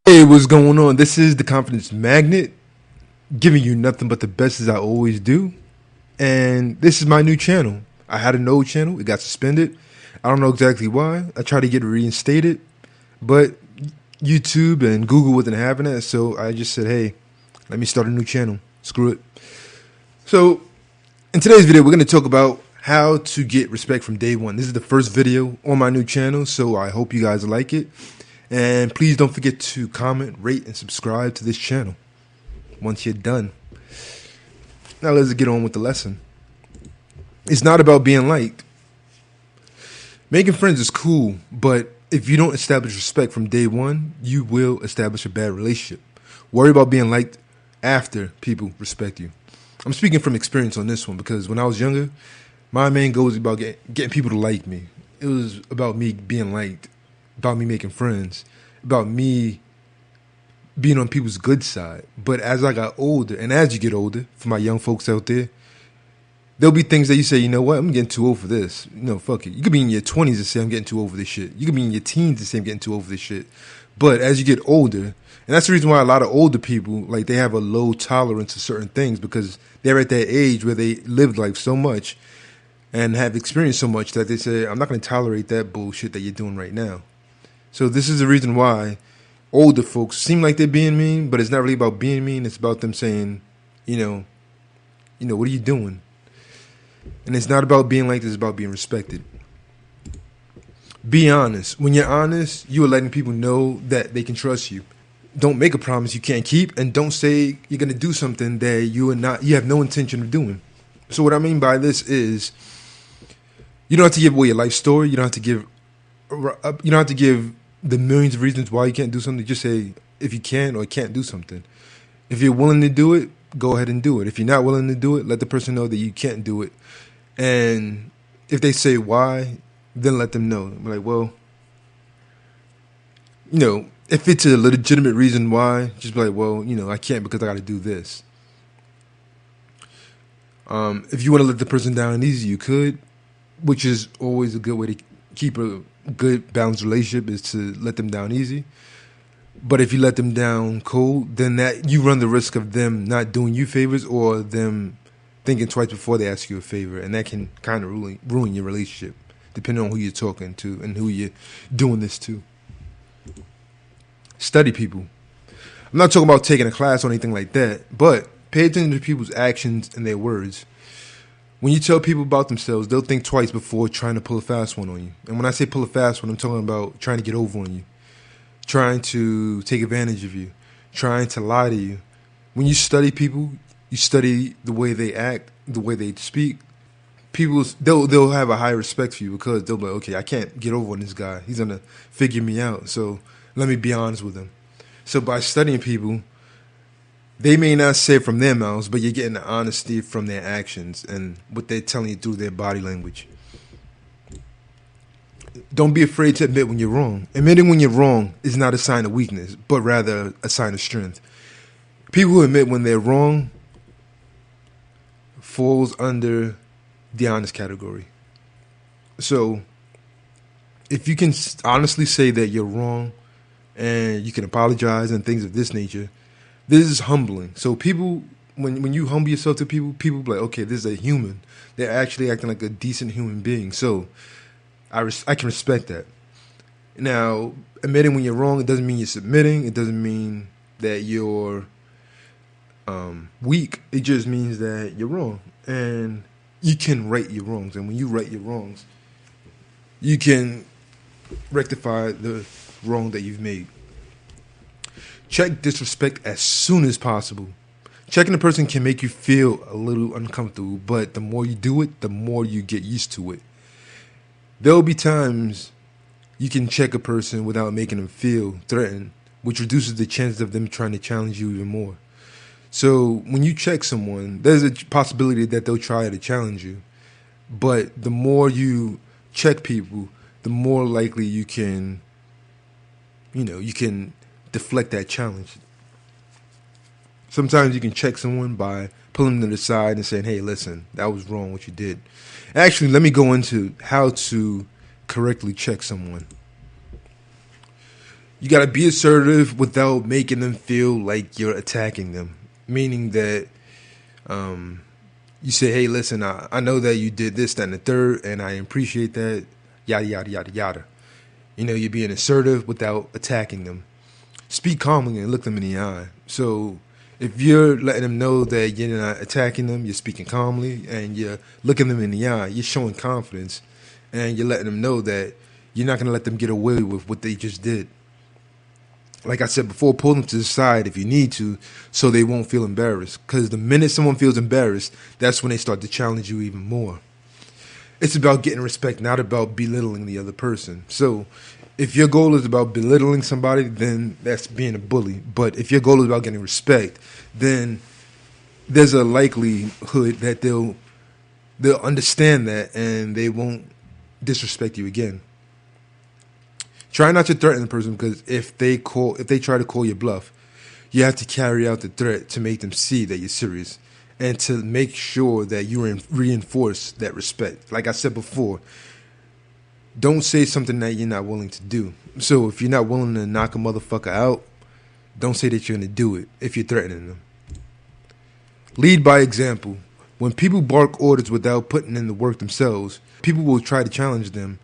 Hey, what's going on? This is the Confidence Magnet, giving you nothing but the best as I always do. And this is my new channel. I had an old channel, it got suspended. I don't know exactly why. I tried to get it reinstated, but YouTube and Google wasn't having it, so I just said, hey, let me start a new channel. Screw it. So, in today's video, we're going to talk about how to get respect from day one. This is the first video on my new channel, so I hope you guys like it. And please don't forget to comment, rate, and subscribe to this channel once you're done. Now let's get on with the lesson. It's not about being liked. Making friends is cool, but if you don't establish respect from day one, you will establish a bad relationship. Worry about being liked after people respect you. I'm speaking from experience on this one because when I was younger, my main goal was about getting people to like me. It was about me being liked, about me making friends, about me being on people's good side. But as I got older, and as you get older, for my young folks out there, there'll be things that you say, you know what, I'm getting too old for this. No, fuck it. You could be in your 20s and say, I'm getting too old for this shit. You could be in your teens and say, I'm getting too old for this shit. But as you get older, and that's the reason why a lot of older people, like, they have a low tolerance to certain things because they're at that age where they lived life so much and have experienced so much that they say, I'm not going to tolerate that bullshit that you're doing right now. So this is the reason why older folks seem like they're being mean, but it's not really about being mean. It's about them saying, you know, what are you doing? And it's not about being like this. It's about being respected. Be honest. When you're honest, you are letting people know that they can trust you. Don't make a promise you can't keep, and don't say you're going to do something that you have no intention of doing. So what I mean by this is, you don't have to give away your life story. You don't have to give the millions of reasons why you can't do something. Just say if you can or can't do something. If you're willing to do it, go ahead and do it. If you're not willing to do it, let the person know that you can't do it. And if they say why, then let them know. Like, well, if it's a legitimate reason why, just be like, well, I can't because I got to do this. If you want to let the person down easy, you could, which is always a good way to keep a good balanced relationship, is to let them down easy. But if you let them down cold, then that you run the risk of them not doing you favors or them thinking twice before they ask you a favor, and that can kind of ruin your relationship, depending on who you're talking to and who you're doing this to. Study people. I'm not talking about taking a class or anything like that, but pay attention to people's actions and their words. When you tell people about themselves, they'll think twice before trying to pull a fast one on you. And when I say pull a fast one, I'm talking about trying to get over on you, trying to take advantage of you, trying to lie to you. When you study people, you study the way they act, the way they speak. They'll have a high respect for you because they'll be like, okay, I can't get over on this guy. He's going to figure me out. So let me be honest with him. So by studying people, they may not say it from their mouths, but you're getting the honesty from their actions and what they're telling you through their body language. Don't be afraid to admit when you're wrong. Admitting when you're wrong is not a sign of weakness, but rather a sign of strength. People who admit when they're wrong falls under the honest category. So if you can honestly say that you're wrong and you can apologize and things of this nature, this is humbling. So people, when you humble yourself to people, people be like, okay, this is a human. They're actually acting like a decent human being. So I can respect that. Now, admitting when you're wrong, it doesn't mean you're submitting. It doesn't mean that you're weak. It just means that you're wrong. And you can right your wrongs. And when you right your wrongs, you can rectify the wrong that you've made. Check disrespect as soon as possible. Checking a person can make you feel a little uncomfortable, but the more you do it, the more you get used to it. There will be times you can check a person without making them feel threatened, which reduces the chances of them trying to challenge you even more. So when you check someone, there's a possibility that they'll try to challenge you. But the more you check people, the more likely you can deflect that challenge. Sometimes you can check someone by pulling them to the side and saying, hey, listen, that was wrong what you did. Actually, let me go into how to correctly check someone. You got to be assertive without making them feel like you're attacking them. Meaning that you say, hey, listen, I know that you did this, that, and the third, and I appreciate that, yada, yada, yada, yada. You know, you're being assertive without attacking them. Speak calmly and look them in the eye. So if you're letting them know that you're not attacking them, you're speaking calmly, and you're looking them in the eye, you're showing confidence, and you're letting them know that you're not going to let them get away with what they just did. Like I said before, pull them to the side if you need to so they won't feel embarrassed. Because the minute someone feels embarrassed, that's when they start to challenge you even more. It's about getting respect, not about belittling the other person. So if your goal is about belittling somebody, then that's being a bully. But if your goal is about getting respect, then there's a likelihood that they'll understand that and they won't disrespect you again. Try not to threaten the person, because if they try to call your bluff, you have to carry out the threat to make them see that you're serious and to make sure that you reinforce that respect. Like I said before, don't say something that you're not willing to do. So if you're not willing to knock a motherfucker out, don't say that you're going to do it if you're threatening them. Lead by example. When people bark orders without putting in the work themselves, people will try to challenge them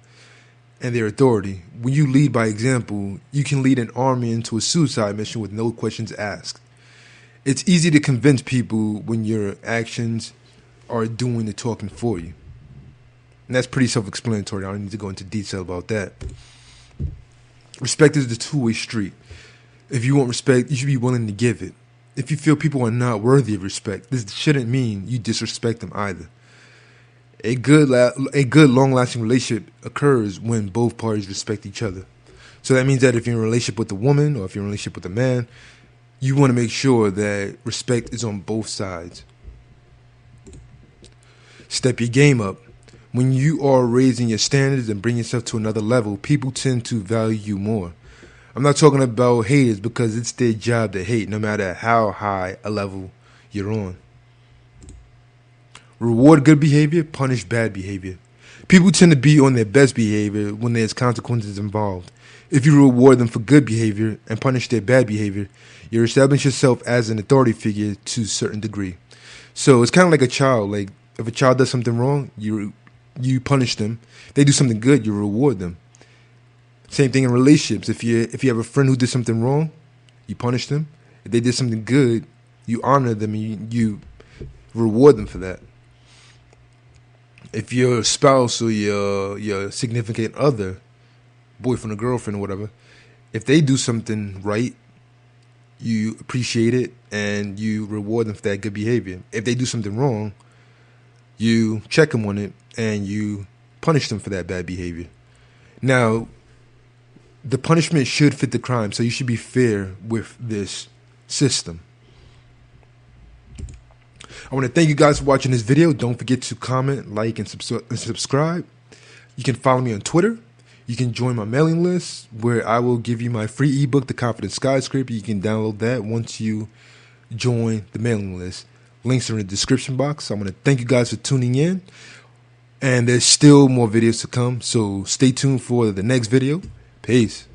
and their authority. When you lead by example, you can lead an army into a suicide mission with no questions asked. It's easy to convince people when your actions are doing the talking for you. And that's pretty self-explanatory. I don't need to go into detail about that. Respect is the two-way street. If you want respect, you should be willing to give it. If you feel people are not worthy of respect, this shouldn't mean you disrespect them either. A good long-lasting relationship occurs when both parties respect each other. So that means that if you're in a relationship with a woman or if you're in a relationship with a man, you want to make sure that respect is on both sides. Step your game up. When you are raising your standards and bring yourself to another level, people tend to value you more. I'm not talking about haters, because it's their job to hate no matter how high a level you're on. Reward good behavior, punish bad behavior. People tend to be on their best behavior when there's consequences involved. If you reward them for good behavior and punish their bad behavior, you establish yourself as an authority figure to a certain degree. So it's kind of like a child. Like if a child does something wrong, you punish them. If they do something good, you reward them. Same thing in relationships. If you have a friend who did something wrong, you punish them. If they did something good, you honor them and you reward them for that. If your spouse or your significant other, boyfriend or girlfriend or whatever, if they do something right, you appreciate it and you reward them for that good behavior. If they do something wrong, you check them on it and you punish them for that bad behavior. Now, the punishment should fit the crime, so you should be fair with this system. I want to thank you guys for watching this video. Don't forget to comment, like, and subscribe. You can follow me on Twitter. You can join my mailing list where I will give you my free ebook, The Confident Skyscraper. You can download that once you join the mailing list. Links are in the description box. I want to thank you guys for tuning in. And there's still more videos to come, so stay tuned for the next video. Peace.